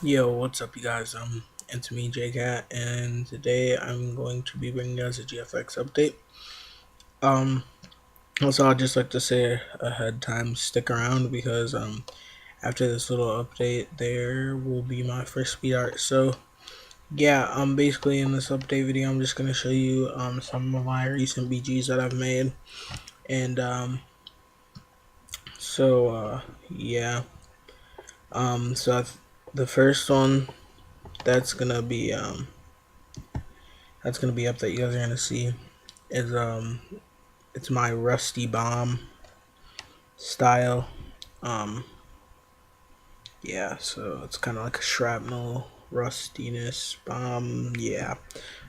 Yo, what's up, you guys? It's me, JCat, and today I'm going to be bringing you guys a GFX update. Um, Also, I'd just like to say ahead time, stick around because after this little update, there will be my first speed art. So yeah, basically in this update video, I'm just gonna show you some of my recent BGs that I've made, and yeah, so the first one that's gonna be up that you guys are gonna see is it's my rusty bomb style. um yeah, so it's kind of like a shrapnel rustiness bomb. Yeah,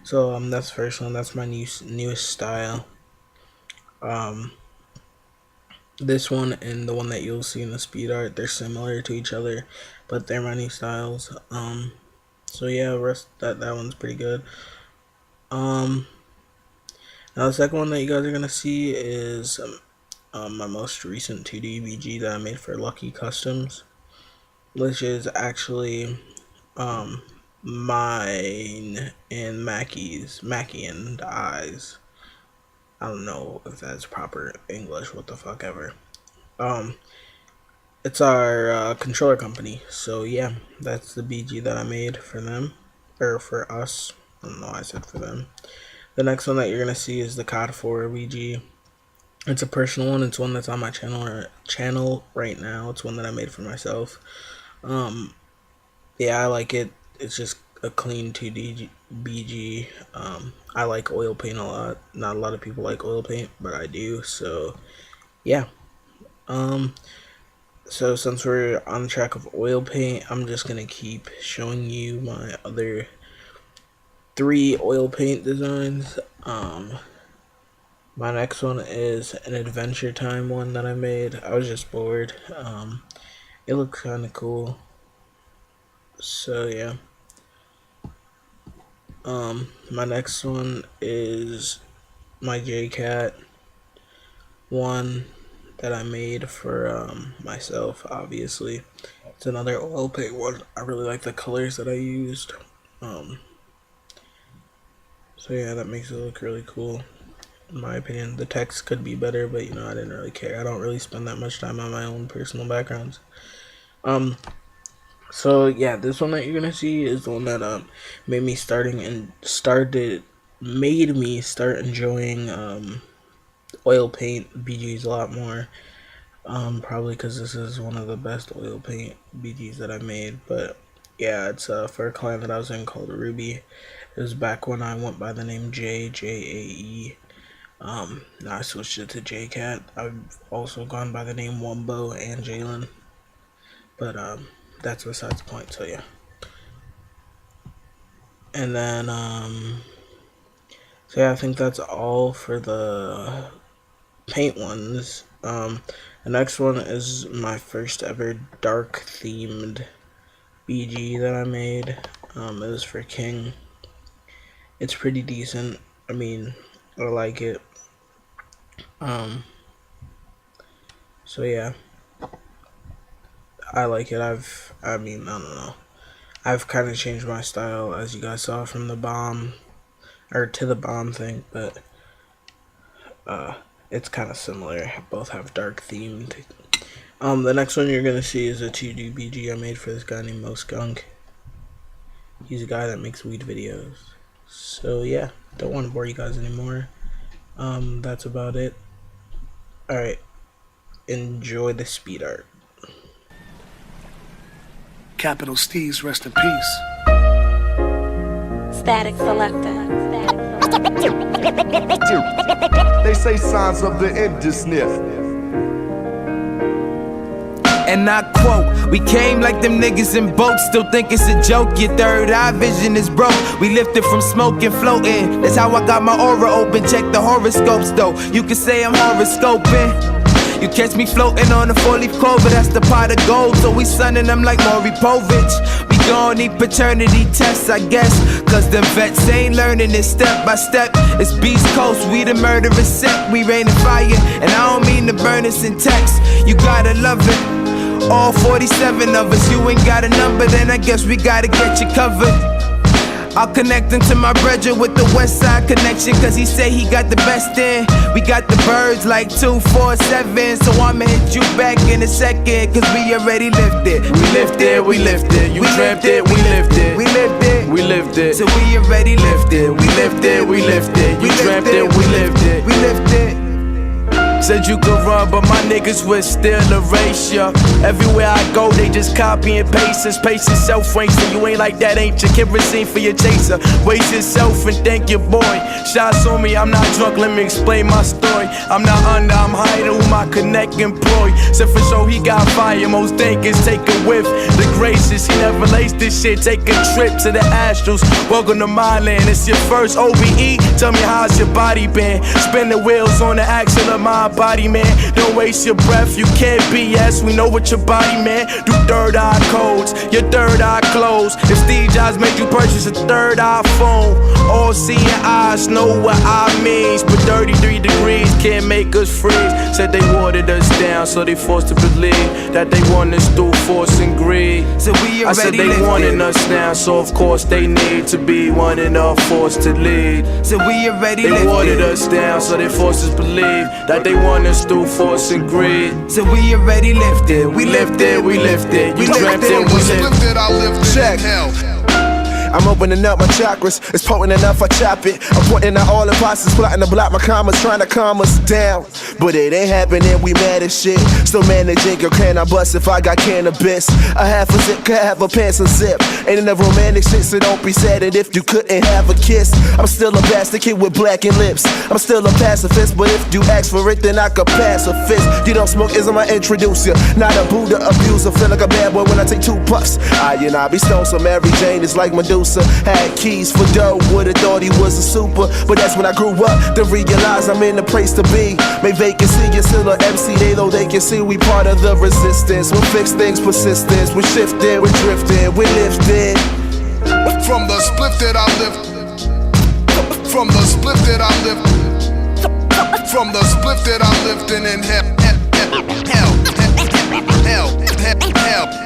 so that's the first one. That's my newest style. um this one and the one that you'll see in the speed art, they're similar to each other, but they're my new styles. So yeah, that one's pretty good. um Now the second one that you guys are gonna see is my most recent 2D BG that I made for Lucky Customs, which is actually mine and Mackie and I's. I don't know if that's proper English, what the fuck ever. Um, it's our controller company. So yeah, that's the BG that I made for them, or for us. I don't know why I said for them. The next one that you're gonna see is the COD 4 BG. It's a personal one. It's one that's on my channel right now. It's one that I made for myself. Yeah, I like it. It's just a clean 2D BG. I like oil paint a lot. Not a lot of people like oil paint, but I do. So yeah. So since we're on the track of oil paint, I'm just gonna keep showing you my other 3 oil paint designs. My next one is an Adventure Time one that I made. I was just bored. It looks kind of cool. So yeah. My next one is my JCat one that I made for myself. Obviously, it's another oil paint one. I really like the colors that I used. So yeah, that makes it look really cool. In my opinion, the text could be better, but I didn't really care. I don't really spend that much time on my own personal backgrounds. So yeah, this one that you're gonna see is the one that made me start enjoying oil paint BGs a lot more. Probably because this is one of the best oil paint BGs that I made. But yeah, it's for a client that I was in called Ruby. It was back when I went by the name JAE. Now I switched it to JCat. I've also gone by the name Wumbo and Jalen, but that's besides the point. So yeah, and then so yeah, I think that's all for the paint ones. The next one is my first ever dark themed BG that I made. It was for King. It's pretty decent. I mean, I like it. So yeah, I like it. I don't know. I've kind of changed my style, as you guys saw from the bomb, or to the bomb thing, but it's kind of similar. Both have dark themed. The next one you're gonna see is a 2D BG I made for this guy named Mo Skunk. He's a guy that makes weed videos. So yeah, don't want to bore you guys anymore. That's about it. Alright, enjoy the speed art. Capital Steez, rest in peace. Static Selector. They say signs of the end is sniff. And I quote, we came like them niggas in boats, still think it's a joke, your third eye vision is broke. We lifted from smoke and floating, that's how I got my aura open. Check the horoscopes though, you can say I'm horoscoping. You catch me floating on a 4-leaf clover, that's the pot of gold. So we sunning them like Maury Povich. We gon' need paternity tests, I guess, cause the vets ain't learning it step by step. It's Beast Coast, we the murderous set. We rain fire, and I don't mean to burn us in text. You gotta love it, All 47 of us, you ain't got a number, then I guess we gotta get you covered. I'll connect him to my brother with the West Side connection, cause he say he got the best in. We got the birds like 247, so I'ma hit you back in a second, cause we already lived it. We lived it, we lived it. You dreamt it, we lived it. We lived it, We lived it. so we already lived it. We lived it, we lived it. You dreamt it, we lived it. We lived it. Said you could run, but my niggas would still erase ya. Everywhere I go, they just copy and paste. Since pace yourself, wasting. You ain't like that, ain't you? Kerosene for your chaser. Waste yourself and thank your boy. Shots on me, I'm not drunk, let me explain my story. I'm not under, I'm hiding who my connect employ. So for sure, he got fire. Most thinkers take a whiff. The gracious, he never laced this shit. Take a trip to the Astros. Welcome to my land. It's your first OBE. Tell me how's your body been? Spin the wheels on the axle of my body, man. Don't waste your breath, you can't BS. We know what your body, man. Do third eye codes, your third eye closed. If Steve Jobs made you purchase a third iPhone, all seeing eyes know what I means. But 33 degrees can't make us freeze. Said they watered us down, so they forced to believe that they want us through force and greed. So we I said already they lived wanting it. us now, so of course they need to be one and all forced to lead. So we already They lived watered it. us down, so they forced us to believe that they want us through force and greed. So we already lived it. We lived it, we lived it. You dreamt it, we lived it. I lived Check. in hell. I'm opening up my chakras, it's potent enough, I chop it. I'm pointing out all imposters, plotting to block my commas, trying to calm us down. But it ain't happening, we mad as shit. Still managing, girl, can I bust if I got cannabis? A half a zip, could have a pants and zip. Ain't enough romantic shit, so don't be sad. And if you couldn't have a kiss, I'm still a bastard kid with blackened lips. I'm still a pacifist, but if you ask for it, then I could pass a fist. You don't smoke, isn't I introduce you? Not a Buddha abuser, feel like a bad boy when I take 2 puffs. I be stoned, so Mary Jane is like Medusa. Had keys for dough, would've thought he was a super. But that's when I grew up, to realize I'm in the place to be. Make vacancy, you're still an MC, they know they can see we part of the resistance. We'll fix things, persistence, we're shifting, we're drifting, we're lifting. From the split that I lived. From the split that I lived. From the split that I lived in hell. Hell. Hell. Hell. Hell.